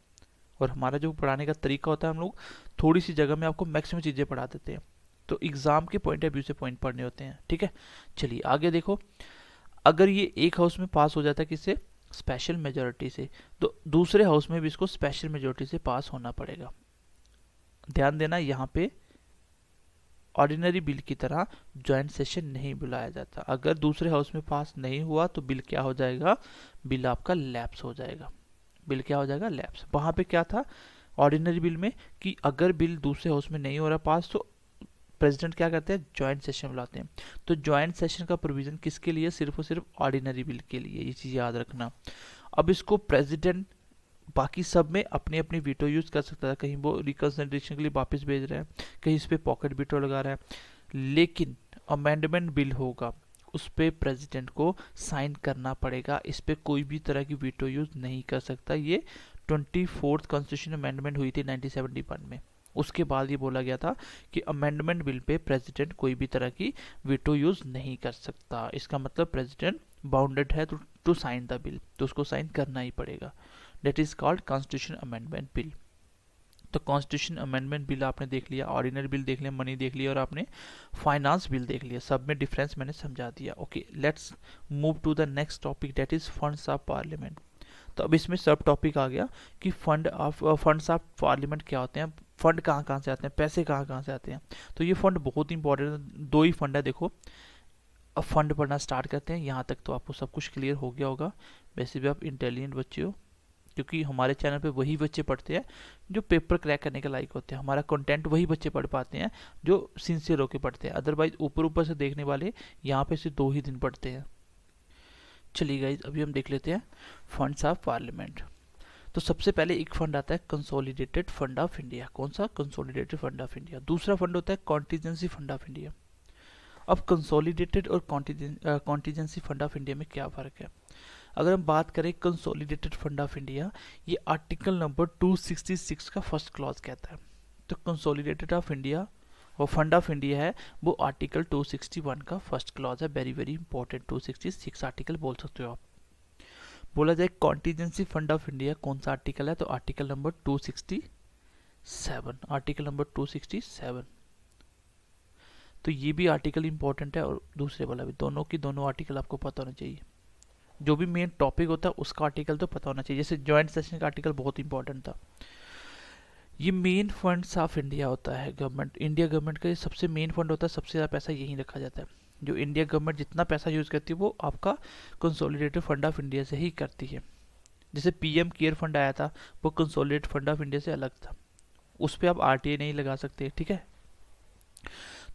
और हमारा जो पढ़ाने का तरीका होता है, हम लोग थोड़ी सी जगह में आपको मैक्सिमम चीज़ें पढ़ा देते हैं। तो एग्जाम के पॉइंट ऑफ व्यू से पॉइंट पढ़ने होते हैं। ठीक है, चलिए आगे देखो। अगर ये एक हाउस में पास हो जाता है किससे, स्पेशल मेजोरिटी से, तो दूसरे हाउस में भी इसको स्पेशल मेजोरिटी से पास होना पड़ेगा। ध्यान देना, यहाँ पे ऑर्डिनरी बिल की तरह ज्वाइंट सेशन नहीं बुलाया जाता। अगर दूसरे हाउस में पास नहीं हुआ तो बिल क्या हो जाएगा, बिल आपका लैप्स हो जाएगा। बिल क्या हो जाएगा, लैप्स। वहां पे क्या था ऑर्डिनरी बिल में, कि अगर बिल दूसरे हाउस में नहीं हो रहा पास, तो प्रेसिडेंट क्या करते हैं, ज्वाइंट सेशन बुलाते हैं। तो ज्वाइंट सेशन का प्रोविजन किसके लिए, सिर्फ और सिर्फ ऑर्डिनरी बिल के लिए, ये चीज याद रखना। अब इसको प्रेसिडेंट बाकी सब में अपनी अपनी वीटो यूज कर सकता है। कहीं वो रिकंसिडरेशन के लिए वापस भेज रहा है, कहीं इस पे पॉकेट वीटो लगा रहा है, लेकिन अमेंडमेंट बिल होगा उस पे प्रेसिडेंट को साइन करना पड़ेगा। इस पे कोई भी तरह की वीटो यूज नहीं कर सकता। ये 24th कॉन्स्टिट्यूशन अमेंडमेंट हुई थी 1971 में। उसके बाद ये बोला गया था कि अमेंडमेंट बिल पे प्रेसिडेंट कोई भी तरह की वीटो यूज नहीं कर सकता। इसका मतलब प्रेसिडेंट बाउंडेड है टू साइन द बिल, तो उसको साइन करना ही पड़ेगा। That is called constitution amendment bill. तो कॉन्स्टिट्यूशन अमेंडमेंट बिल आपने देख लिया, ऑर्डिनरी बिल देख लिया, मनी देख लिया, और आपने फाइनेंस बिल देख लिया। सब में डिफरेंस मैंने समझा दिया। Okay, let's move to the next topic, that is funds of parliament. तो अब इसमें सब टॉपिक आ गया कि फंड्स ऑफ पार्लियामेंट क्या होते हैं, फंड कहाँ कहाँ से आते हैं, पैसे कहाँ कहाँ से आते हैं। तो ये फंड बहुत इंपॉर्टेंट है, 2 ही फंड है देखो। अब फंड पढ़ना स्टार्ट करते हैं। यहाँ तक तो आपको सब कुछ क्लियर हो गया होगा, वैसे भी आप इंटेलिजेंट बच्चे हो, क्योंकि हमारे चैनल पे वही बच्चे पढ़ते हैं जो पेपर क्रैक करने के लायक होते हैं। हमारा कंटेंट वही बच्चे पढ़ पाते हैं जो सिंसियर होकर पढ़ते हैं। अदरवाइज ऊपर ऊपर से देखने वाले यहाँ पे सिर्फ 2 ही दिन पढ़ते हैं। चलिए गाइज, अभी हम देख लेते हैं फंड्स ऑफ पार्लियामेंट। तो सबसे पहले एक फंड आता है कंसोलिडेटेड फंड ऑफ इंडिया। कौन सा? Consolidated fund of India. दूसरा फंड होता है कॉन्टीजेंसी फंड ऑफ इंडिया। अब कंसोलिडेटेड और कॉन्टीजेंसी फंड ऑफ इंडिया में क्या फ़र्क है? अगर हम बात करें कंसोलिडेटेड फंड ऑफ इंडिया, ये आर्टिकल नंबर 266 का फर्स्ट क्लॉज कहता है। तो कंसोलिडेटेड ऑफ इंडिया वो फंड ऑफ इंडिया है, वो आर्टिकल 261 का फर्स्ट क्लॉज है। वेरी वेरी इंपॉर्टेंट, 266 आर्टिकल बोल सकते हो आप। बोला जाए कॉन्टीजेंसी फंड ऑफ इंडिया कौन सा आर्टिकल है, तो आर्टिकल नंबर 267, आर्टिकल नंबर 267। तो ये भी आर्टिकल इंपॉर्टेंट है और दूसरे वाला भी, दोनों की दोनों आर्टिकल आपको पता होना चाहिए। जो भी मेन टॉपिक होता है उसका आर्टिकल तो पता होना चाहिए। जैसे ज्वाइंट सेशन का आर्टिकल बहुत इंपॉर्टेंट था। ये मेन फंड्स ऑफ इंडिया होता है, गवर्नमेंट, इंडिया गवर्नमेंट का ये सबसे मेन फंड होता है, सबसे ज़्यादा पैसा यहीं रखा जाता है। जो इंडिया गवर्नमेंट जितना पैसा यूज़ करती है वो आपका कंसोलिडेटेड फंड ऑफ इंडिया से ही करती है। जैसे पीएम केयर फंड आया था, वो कंसोलिडेटेड फंड ऑफ इंडिया से अलग था, उस पर आप आरटीए नहीं लगा सकते, ठीक है।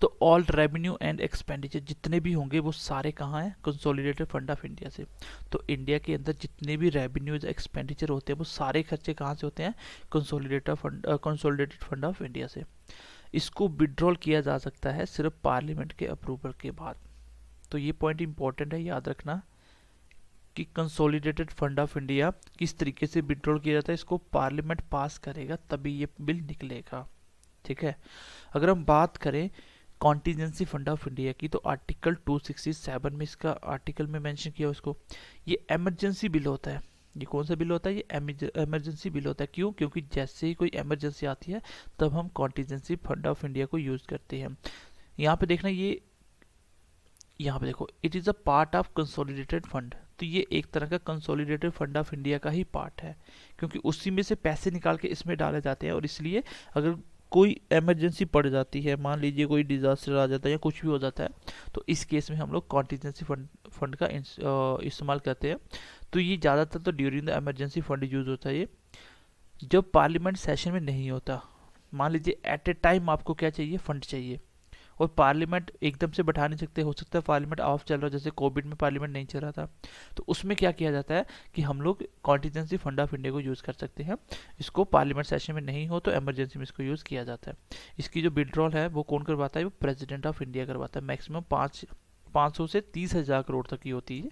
तो ऑल रेवेन्यू एंड एक्सपेंडिचर जितने भी होंगे वो सारे कहाँ हैं? कंसोलिडेटेड फंड ऑफ इंडिया से। तो इंडिया के अंदर जितने भी रेवेन्यूज एक्सपेंडिचर होते हैं वो सारे खर्चे कहाँ से होते हैं? कंसोलिडेटेड फंड ऑफ इंडिया से। इसको विड्रॉल किया जा सकता है सिर्फ पार्लियामेंट के अप्रूवल के बाद। तो ये पॉइंट इंपॉर्टेंट है, याद रखना कि कंसोलिडेटेड फंड ऑफ इंडिया किस तरीके से विड्रॉल किया जाता है, इसको पार्लियामेंट पास करेगा तभी ये बिल निकलेगा, ठीक है। अगर हम बात करें कॉन्टीजेंसी फंड ऑफ इंडिया की, तो आर्टिकल 267 में इसका आर्टिकल में मेंशन किया उसको, ये इमरजेंसी बिल होता है। ये कौन सा बिल होता है? ये इमरजेंसी बिल होता है। क्यों? क्योंकि जैसे ही कोई इमरजेंसी आती है तब हम कॉन्टीजेंसी फंड ऑफ इंडिया को यूज करते हैं। यहाँ पे देखना, ये यहाँ पे देखो, it is a part of consolidated fund. तो ये एक तरह का कंसोलिडेटेड फंड ऑफ इंडिया का ही पार्ट है, क्योंकि उसी में से पैसे निकाल के इसमें डाले जाते हैं। और इसलिए अगर कोई इमरजेंसी पड़ जाती है, मान लीजिए कोई डिजास्टर आ जाता है या कुछ भी हो जाता है, तो इस केस में हम लोग कॉन्टीजेंसी फंड का इस्तेमाल करते हैं। तो ये ज़्यादातर तो during the emergency fund use होता है। ये जब पार्लियामेंट सेशन में नहीं होता, मान लीजिए एट ए टाइम आपको क्या चाहिए? फंड चाहिए, और पार्लियामेंट एकदम से बैठा नहीं सकते, हो सकता है पार्लियामेंट ऑफ चल रहा है, जैसे कोविड में पार्लियामेंट नहीं चल रहा था, तो उसमें क्या किया जाता है कि हम लोग कॉन्टीजेंसी फंड ऑफ इंडिया को यूज़ कर सकते हैं। इसको पार्लियामेंट सेशन में नहीं हो तो इमरजेंसी में इसको यूज़ किया जाता है। इसकी जो विड्रॉल है वो कौन करवाता है? वो प्रेसिडेंट ऑफ इंडिया करवाता है। मैक्सिमम 500 से 30,000 करोड़ तक की होती है।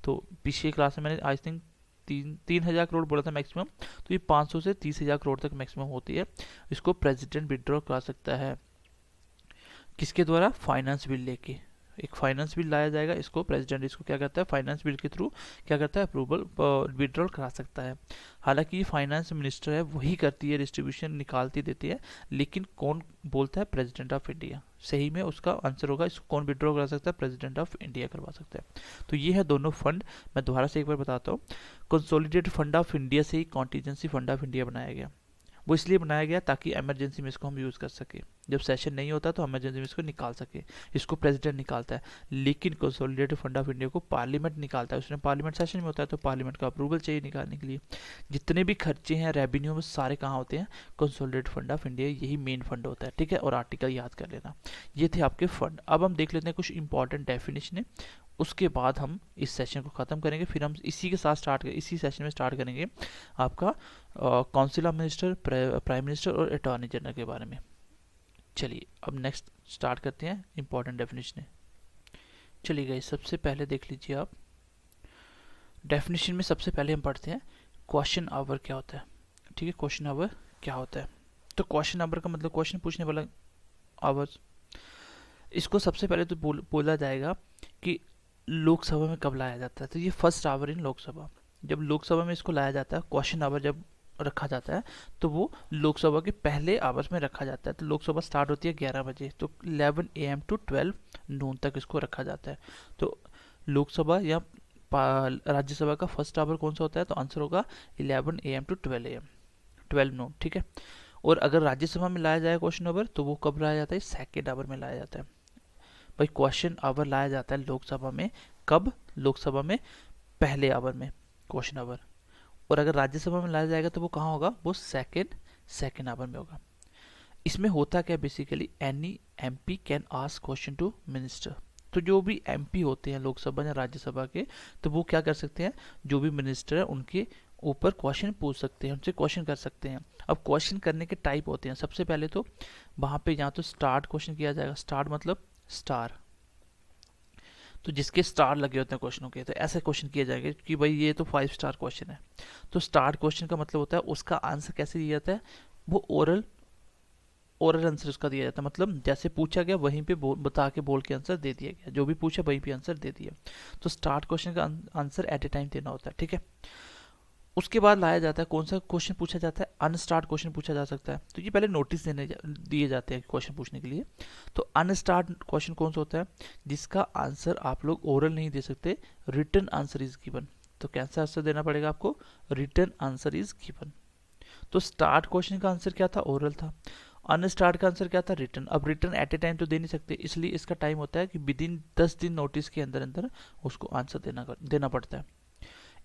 तो पिछले क्लास में मैंने आई थिंक 3,000 करोड़ बोला था मैक्सिमम, तो ये 500 से 30,000 करोड़ तक मैक्सिमम होती है। इसको प्रेसिडेंट विड्रॉ करा सकता है। किसके द्वारा? फाइनेंस बिल लेके। एक फाइनेंस बिल लाया जाएगा, इसको प्रेसिडेंट इसको क्या करता है? फाइनेंस बिल के थ्रू क्या करता है? अप्रूवल विड्रॉल करा सकता है। हालांकि ये फाइनेंस मिनिस्टर है, वही करती है, डिस्ट्रीब्यूशन निकालती देती है, लेकिन कौन बोलता है? President of India. सही में उसका आंसर होगा, इसको कौन विड्रॉ करा सकता है? प्रेसिडेंट ऑफ इंडिया करवा सकता है। तो ये है दोनों फंड। मैं दोबारा से एक बार बताता हूँ, कंसोलिडेटेड फंड ऑफ इंडिया से ही कॉन्टीजेंसी फंड ऑफ इंडिया बनाया गया। वो इसलिए बनाया गया ताकि इमरजेंसी में इसको हम यूज़ कर सके, जब सेशन नहीं होता तो इमरजेंसी में इसको निकाल सके। इसको प्रेसिडेंट निकालता है, लेकिन कंसोलिडेटेड फंड ऑफ इंडिया को पार्लियामेंट निकालता है। उसमें पार्लियामेंट सेशन में होता है तो पार्लियामेंट का अप्रूवल चाहिए निकालने के लिए। जितने भी खर्चे हैं रेवेन्यू में सारे कहाँ होते हैं? कंसोलिडेटेड फंड ऑफ इंडिया, यही मेन फंड होता है, ठीक है। और आर्टिकल याद कर लेना। ये थे आपके फंड। अब हम देख लेते हैं कुछ इंपॉर्टेंट डेफिनेशन, उसके बाद हम इस सेशन को ख़त्म करेंगे। फिर हम इसी के साथ इसी सेशन में स्टार्ट करेंगे आपका council of minister, prime minister और अटॉर्नी जनरल के बारे में। चलिए अब नेक्स्ट स्टार्ट करते हैं इंपॉर्टेंट डेफिनेशन। चलिए गाइस, सबसे पहले देख लीजिए आप डेफिनेशन में। सबसे पहले हम पढ़ते हैं क्वेश्चन आवर क्या होता है, ठीक है। क्वेश्चन आवर क्या होता है? तो क्वेश्चन आवर का मतलब क्वेश्चन पूछने वाला आवर्स। इसको सबसे पहले तो बोला जाएगा कि लोकसभा में कब लाया जाता है। तो ये फर्स्ट आवर इन लोकसभा, जब लोकसभा में इसको लाया जाता है, क्वेश्चन आवर जब रखा जाता है तो वो लोकसभा के पहले आवर्स में रखा जाता है। तो लोकसभा स्टार्ट होती है 11 बजे, तो 11 AM टू 12 नून तक इसको रखा जाता है। तो लोकसभा या राज्यसभा का फर्स्ट आवर कौन सा होता है? तो आंसर होगा 11 AM टू 12 AM, 12 नून, ठीक है। और अगर राज्यसभा में लाया जाए क्वेश्चन आवर तो वो कब लाया जाता है? सेकेंड आवर में लाया जाता है। भाई क्वेश्चन आवर लाया जाता है लोकसभा में कब? लोकसभा में पहले आवर में क्वेश्चन आवर। और अगर राज्यसभा में लाया जाएगा तो वो कहाँ होगा? वो सेकेंड आवर में होगा। इसमें होता क्या basically, any MP can ask question to minister. तो जो भी एमपी होते हैं लोकसभा या राज्यसभा के, तो वो क्या कर सकते हैं, जो भी मिनिस्टर है उनके ऊपर क्वेश्चन पूछ सकते हैं, उनसे क्वेश्चन कर सकते हैं। अब क्वेश्चन करने के टाइप होते हैं, सबसे पहले तो वहाँ पे यहाँ तो स्टार्ट क्वेश्चन किया जाएगा, स्टार्ट मतलब स्टार, तो जिसके स्टार लगे होते हैं क्वेश्चनों के, तो ऐसे क्वेश्चन किए जाएंगे कि भाई ये तो 5 स्टार क्वेश्चन है। तो स्टार्ट क्वेश्चन का मतलब होता है उसका आंसर कैसे दिया जाता है, वो ओरल आंसर उसका दिया जाता है, मतलब जैसे पूछा गया वहीं पे बता के बोल के आंसर दे दिया गया, जो भी पूछा वहीं पे आंसर दे दिया। तो स्टार्ट क्वेश्चन का आंसर एट ए टाइम देना होता है, ठीक है। उसके बाद लाया जाता है कौन सा क्वेश्चन पूछा जाता है, अनस्टार्ट क्वेश्चन पूछा जा सकता है। तो ये पहले नोटिस दिए जाते हैं क्वेश्चन पूछने के लिए। तो अनस्टार्ट क्वेश्चन कौन सा होता है, जिसका आंसर आप लोग ओरल नहीं दे सकते, रिटन आंसर इज गिवन। तो कैसा आंसर देना पड़ेगा आपको, रिटन आंसर इज गिवन। तो स्टार्ट क्वेश्चन का आंसर क्या था, ओरल था। अनस्टार्ट का आंसर क्या था, रिटन। अब रिटन एट ए टाइम तो दे नहीं सकते, इसलिए इसका टाइम होता है कि विद इन 10 दिन नोटिस के अंदर अंदर उसको आंसर देना पड़ता है।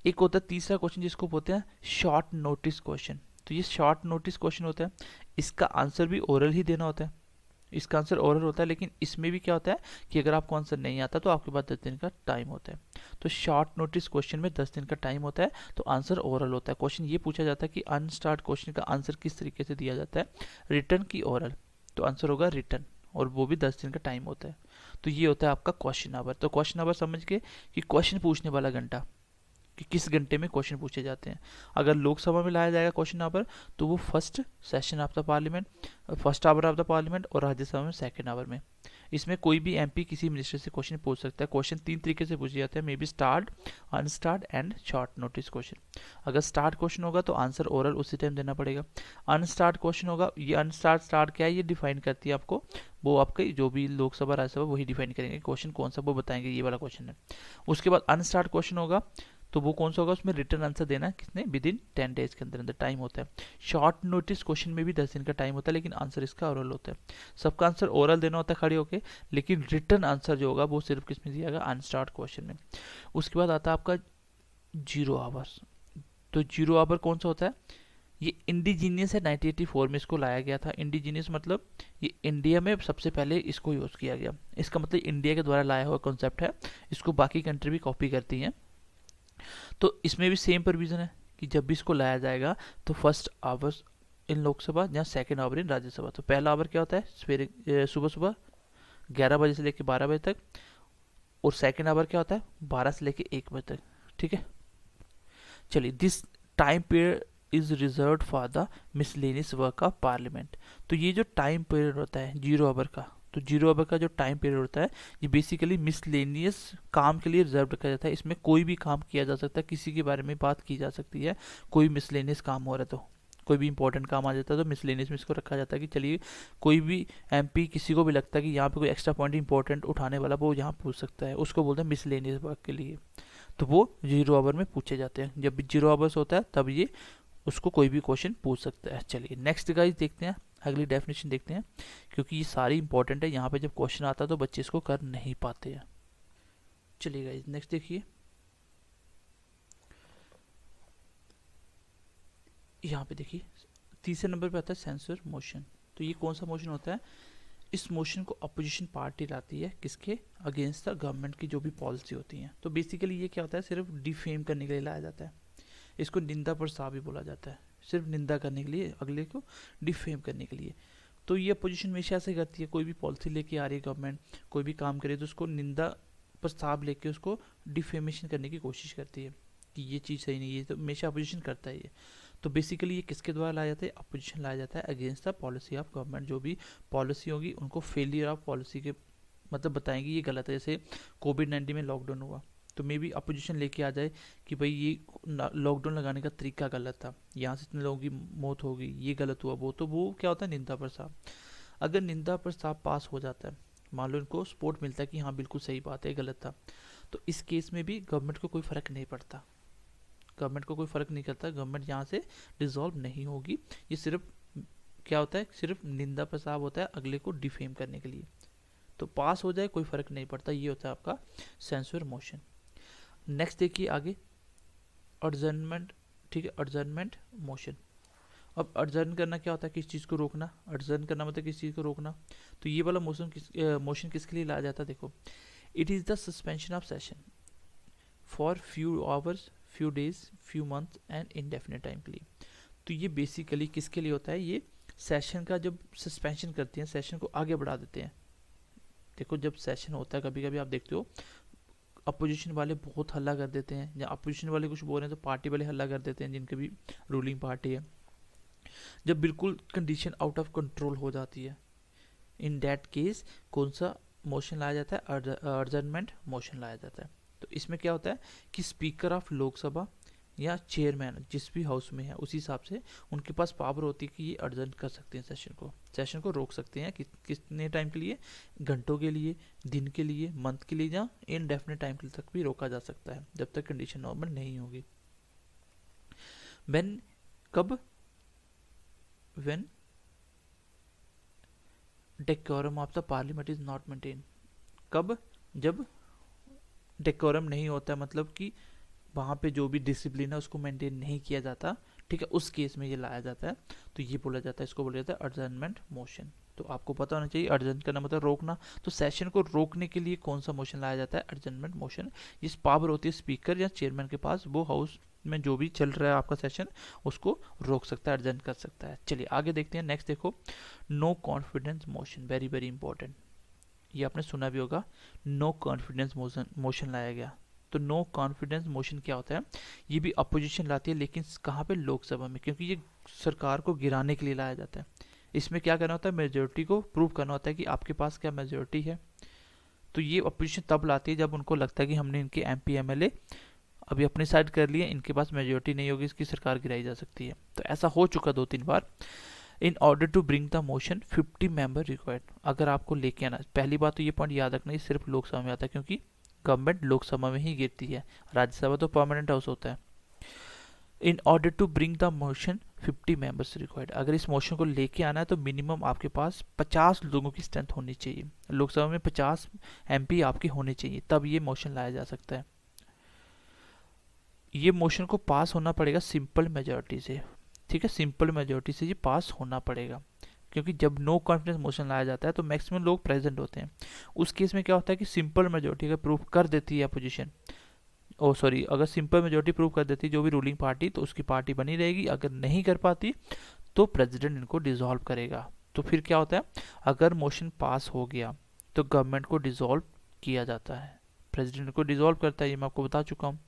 एक होता है तीसरा क्वेश्चन जिसको बोलते हैं शॉर्ट नोटिस क्वेश्चन। तो ये शॉर्ट नोटिस क्वेश्चन होता है, इसका आंसर भी ओरल ही देना होता है, इसका आंसर ओरल होता है। लेकिन इसमें भी क्या होता है कि अगर आपको आंसर नहीं आता तो आपके पास 10 दिन का टाइम होता है। तो शॉर्ट नोटिस क्वेश्चन में 10 दिन का टाइम होता है, तो आंसर ओरल होता है। क्वेश्चन ये पूछा जाता है कि अनस्टार्ट क्वेश्चन का आंसर किस तरीके से दिया जाता है, रिटन की ओरल, तो आंसर होगा रिटन, और वो भी 10 दिन का टाइम होता है। तो ये होता है आपका क्वेश्चन आवर। तो क्वेश्चन आवर समझ के कि क्वेश्चन पूछने वाला घंटा, कि किस घंटे में क्वेश्चन पूछे जाते हैं। अगर लोकसभा में लाया जाएगा क्वेश्चन आवर, तो वो first session of the parliament, first hour of the parliament, और राज्यसभा में सेकंड आवर में। इसमें कोई भी एमपी किसी मिनिस्टर से क्वेश्चन पूछ सकता है। क्वेश्चन 3 तरीके से पूछे जाते हैं, may be start, unstarred and short notice question. अगर स्टार्ट क्वेश्चन होगा तो आंसर ओरल उसी टाइम देना पड़ेगा। अनस्टार्ट क्वेश्चन होगा, ये अनस्टार्ट स्टार्ट क्या है ये डिफाइन करती है आपको, वो आपके जो भी लोकसभा राज्यसभा वही डिफाइन करेंगे, क्वेश्चन कौन सा वो बताएंगे, ये वाला क्वेश्चन है। उसके बाद अनस्टार्ट क्वेश्चन होगा, तो वो कौन सा होगा, उसमें रिटर्न आंसर देना है किसने, विद इन 10 डेज के अंदर अंदर टाइम होता है। शॉर्ट नोटिस क्वेश्चन में भी 10 दिन का टाइम होता है, लेकिन आंसर इसका ओरल होता है। सबका आंसर ओरल देना होता है खड़े होके, लेकिन रिटर्न आंसर जो होगा वो सिर्फ किस में दिया जाएगा, अनस्टार्ट क्वेश्चन में। उसके बाद आता है आपका जीरो आवर्स। तो जीरो आवर कौन सा होता है, ये इंडिजीनियस है, 1984 में इसको लाया गया था। इंडिजीनियस मतलब ये इंडिया में सबसे पहले इसको यूज़ किया गया, इसका मतलब इंडिया के द्वारा लाया हुआ कॉन्सेप्ट है, इसको बाकी कंट्री भी कॉपी करती हैं। तो इसमें भी सेम प्रोविजन है कि जब भी इसको लाया जाएगा तो फर्स्ट आवर्स इन लोकसभा या सेकंड आवर इन राज्यसभा। तो पहला आवर क्या होता है, सवेरे सुबह सुबह 11 बजे से लेकर 12 बजे तक, और सेकंड आवर क्या होता है 12 से लेकर 1 बजे तक, ठीक है। चलिए, this time period is reserve for the miscellaneous work of parliament. तो ये जो टाइम पीरियड होता है जीरो आवर का, तो जीरो आवर का जो टाइम पीरियड होता है ये बेसिकली मिसलेनियस काम के लिए रिजर्व रखा जाता है। इसमें कोई भी काम किया जा सकता है, किसी के बारे में बात की जा सकती है, कोई मिसलेनियस काम हो रहा है तो कोई भी इंपॉर्टेंट काम आ जाता है तो मिसलेनियस में इसको रखा जाता है कि चलिए कोई भी एमपी किसी को भी लगता है कि यहाँ पे कोई एक्स्ट्रा पॉइंट इंपॉर्टेंट उठाने वाला वो यहाँ पूछ सकता है, उसको बोलते हैं मिसलेनियस वर्क के लिए। तो वो जीरो आवर में पूछे जाते हैं। जब भी जीरो आवर्स होता है तब ये उसको कोई भी क्वेश्चन पूछ सकता है। चलिए नेक्स्ट गाइस देखते हैं, अगली डेफिनेशन देखते हैं, क्योंकि ये सारी इंपॉर्टेंट है, यहाँ पे जब क्वेश्चन आता है तो बच्चे इसको कर नहीं पाते हैं। चलिए गाइस नेक्स्ट देखिए, यहाँ पे देखिए तीसरे नंबर पे आता है सेंसर मोशन। तो ये कौन सा मोशन होता है, इस मोशन को अपोजिशन पार्टी लाती है किसके अगेंस्ट द गवर्नमेंट की जो भी पॉलिसी होती है। तो बेसिकली ये क्या होता है, सिर्फ डिफेम करने के लिए लाया जाता है, इसको निंदा प्रस्ताव भी बोला जाता है, सिर्फ निंदा करने के लिए, अगले को डिफेम करने के लिए। तो ये अपोजिशन हमेशा ऐसे करती है, कोई भी पॉलिसी लेके आ रही है गवर्नमेंट, कोई भी काम करे तो उसको निंदा प्रस्ताव लेके उसको डिफेमेशन करने की कोशिश करती है कि ये चीज़ सही नहीं है, तो हमेशा अपोजिशन करता है ये। तो बेसिकली ये किसके द्वारा लाया जाता है, अपोजिशन लाया जाता है against the policy of government. जो भी पॉलिसी होगी उनको फेलियर ऑफ पॉलिसी के मतलब बताएंगे ये गलत है। जैसे कोविड-19 में लॉकडाउन हुआ तो मे भी अपोजिशन लेके आ जाए कि भाई ये लॉकडाउन लगाने का तरीका गलत था, यहाँ से इतने लोगों की मौत हो गई, ये गलत हुआ, वो तो वो क्या होता है निंदा प्रस्ताव। अगर निंदा प्रस्ताव पास हो जाता है, मान लो इनको सपोर्ट मिलता है कि हाँ बिल्कुल सही बात है, गलत था, तो इस केस में भी गवर्नमेंट को कोई फ़र्क नहीं पड़ता, गवर्नमेंट को कोई फ़र्क नहीं करता, गवर्नमेंट यहाँ से डिसॉल्व नहीं होगी। ये सिर्फ क्या होता है, सिर्फ निंदा प्रस्ताव होता है अगले को डिफेम करने के लिए, तो पास हो जाए कोई फ़र्क नहीं पड़ता। ये होता है आपका सेंसर मोशन। नेक्स्ट देखिए आगे, अडजर्नमेंट, ठीक है, अडजर्नमेंट मोशन। अब अडजर्न करना क्या होता है, किस चीज़ को रोकना, अडजर्न करना मतलब किस चीज़ को रोकना। तो ये वाला मोशन किसके लिए लाया जाता है, देखो it is the suspension of session for few hours, few days, few month and indefinite time के लिए। तो ये बेसिकली किसके लिए होता है, ये सेशन का जब सस्पेंशन करते हैं, सेशन को आगे बढ़ा देते हैं। देखो जब सेशन होता है कभी कभी आप देखते हो अपोजिशन वाले बहुत हल्ला कर देते हैं, या अपोजिशन वाले कुछ बोल रहे हैं तो पार्टी वाले हल्ला कर देते हैं जिनके भी रूलिंग पार्टी है। जब बिल्कुल कंडीशन आउट ऑफ कंट्रोल हो जाती है, इन दैट केस कौन सा मोशन लाया जाता है, अर्जनमेंट मोशन लाया जाता है। तो इसमें क्या होता है कि स्पीकर ऑफ लोकसभा या चेयरमैन जिस भी हाउस में है उसी हिसाब से उनके पास पावर होती है कि ये अर्जन कर सकते हैं, सेशन को रोक सकते हैं कितने टाइम के लिए, घंटों के लिए, दिन के लिए, मंथ के लिए, या इनडेफिनेट टाइम के लिए तक भी रोका जा सकता है जब तक कंडीशन नॉर्मल नहीं होगी। व्हेन कब, when decorum of the parliament is not maintain, कब, जब डेकोरम नहीं होता, मतलब कि वहाँ पे जो भी डिसिप्लिन है उसको मेंटेन नहीं किया जाता, ठीक है, उस केस में ये लाया जाता है। तो ये बोला जाता है, इसको बोला जाता है अर्जनमेंट मोशन। तो आपको पता होना चाहिए अर्जन करना मतलब रोकना। तो सेशन को रोकने के लिए कौन सा मोशन लाया जाता है, अर्जनमेंट मोशन। जिस पावर होती है स्पीकर या चेयरमैन के पास, वो हाउस में जो भी चल रहा है आपका सेशन उसको रोक सकता है, अर्जन कर सकता है। चलिए आगे देखते हैं। नेक्स्ट देखो, no confidence motion, very very important. ये आपने सुना भी होगा, नो कॉन्फिडेंस मोशन लाया गया। तो नो कॉन्फिडेंस मोशन क्या होता है, ये भी अपोजिशन लाती है, लेकिन कहाँ पे, लोकसभा में, क्योंकि ये सरकार को गिराने के लिए लाया जाता है। इसमें क्या करना होता है, मेजोरिटी को प्रूव करना होता है कि आपके पास क्या मेजोरिटी है। तो ये अपोजिशन तब लाती है जब उनको लगता है कि हमने इनके MP MLA अभी अपनी साइड कर लिए, इनके पास मेजोरिटी नहीं होगी, इसकी सरकार गिराई जा सकती है। तो ऐसा हो चुका 2-3 बार। In order to bring the motion 50 member required. अगर आपको लेके आना, पहली बात तो ये पॉइंट याद रखना, ये सिर्फ लोकसभा में आता है, क्योंकि गवर्नमेंट लोकसभा में ही गिरती है, राज्यसभा तो परमानेंट हाउस होता है। In order to bring the motion 50 members required. अगर इस मोशन को लेके आना है तो मिनिमम आपके पास 50 लोगों की स्ट्रेंथ होनी चाहिए। लोकसभा में 50 MP आपके होने चाहिए, तब ये मोशन लाया जा सकता है। ये मोशन को पास होना पड़ेगा सिंपल मेजोरिटी से, ठीक है, सिंपल मेजोरिटी से ये पास होना पड़ेगा। क्योंकि जब नो कॉन्फिडेंस मोशन लाया जाता है तो मैक्सिमम लोग प्रेजेंट होते हैं। उस केस में क्या होता है कि सिंपल मेजोरिटी अगर प्रूव कर देती है अपोजिशन, अगर सिंपल मेजोरिटी प्रूव कर देती है जो भी रूलिंग पार्टी, तो उसकी पार्टी बनी रहेगी। अगर नहीं कर पाती तो प्रेसिडेंट इनको डिसॉल्व करेगा। तो फिर क्या होता है, अगर मोशन पास हो गया तो गवर्नमेंट को डिसॉल्व किया जाता है, प्रेसिडेंट को डिसॉल्व करता है, ये मैं आपको बता चुका हूँ।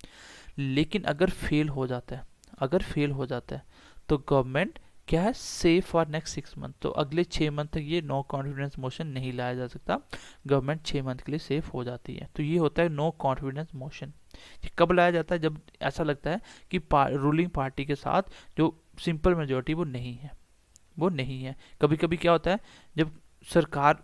लेकिन अगर फेल हो जाता है, तो गवर्नमेंट क्या है, सेफ फॉर नेक्स्ट 6 मंथ। तो अगले 6 मंथ तक ये नो कॉन्फिडेंस मोशन नहीं लाया जा सकता, गवर्नमेंट 6 मंथ के लिए सेफ हो जाती है। तो ये होता है नो कॉन्फिडेंस मोशन। ये कब लाया जाता है, जब ऐसा लगता है कि रूलिंग पार्टी के साथ जो सिंपल मेजोरिटी वो नहीं है। कभी कभी क्या होता है, जब सरकार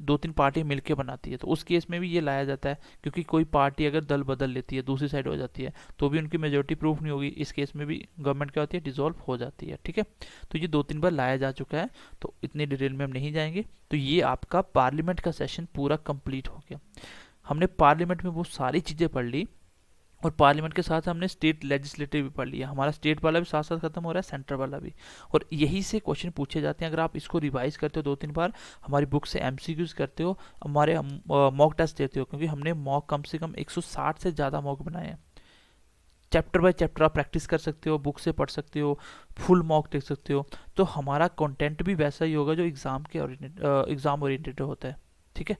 2-3 पार्टी मिलकर बनाती है तो उस केस में भी ये लाया जाता है, क्योंकि कोई पार्टी अगर दल बदल लेती है, दूसरी साइड हो जाती है, तो भी उनकी मेजोरिटी प्रूफ नहीं होगी। इस केस में भी गवर्नमेंट क्या होती है, डिसॉल्व हो जाती है, ठीक है। तो ये 2-3 बार लाया जा चुका है, तो इतनी डिटेल में हम नहीं जाएंगे। तो ये आपका पार्लियामेंट का सेशन पूरा कंप्लीट हो गया। हमने पार्लियामेंट में वो सारी चीज़ें पढ़ ली, और पार्लियामेंट के साथ हमने स्टेट लेजिस्लेटिव भी पढ़ लिया। हमारा स्टेट वाला भी साथ साथ खत्म हो रहा है, सेंटर वाला भी। और यही से क्वेश्चन पूछे जाते हैं। अगर आप इसको रिवाइज करते हो 2-3 बार, हमारी बुक से MCQs करते हो, हमारे मॉक टेस्ट देते हो, क्योंकि हमने मॉक कम से कम 160 से ज़्यादा मॉक बनाए हैं। चैप्टर बाय चैप्टर आप प्रैक्टिस कर सकते हो, बुक से पढ़ सकते हो, फुल मॉक देख सकते हो। तो हमारा कंटेंट भी वैसा ही होगा जो एग्ज़ाम ओरिएंटेड होता है, ठीक है।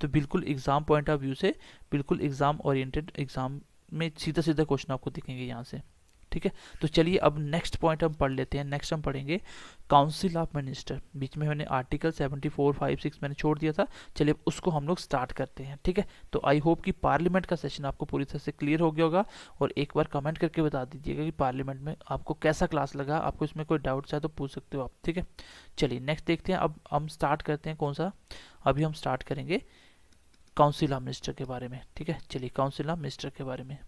तो बिल्कुल एग्ज़ाम पॉइंट ऑफ व्यू से बिल्कुल एग्ज़ाम ओरिएंटेड, एग्ज़ाम में सीधा सीधा क्वेश्चन आपको दिखेंगे यहाँ से, ठीक है। तो चलिए अब नेक्स्ट पॉइंट हम पढ़ लेते हैं। नेक्स्ट हम पढ़ेंगे काउंसिल ऑफ मिनिस्टर। बीच में मैंने आर्टिकल 74, 5, 6 मैंने छोड़ दिया था। चलिए उसको हम लोग स्टार्ट करते हैं, ठीक है। तो आई होप कि पार्लियामेंट का सेशन आपको पूरी तरह से क्लियर हो गया होगा। और एक बार कमेंट करके बता दीजिएगा कि पार्लियामेंट में आपको कैसा क्लास लगा, आपको इसमें कोई डाउट्स है तो पूछ सकते हो आप, ठीक है। चलिए नेक्स्ट देखते हैं। अब हम स्टार्ट करते हैं कौन सा, अभी हम स्टार्ट करेंगे काउंसिल ऑफ मिनिस्टर के बारे में, ठीक है। चलिए काउंसिल ऑफ मिनिस्टर के बारे में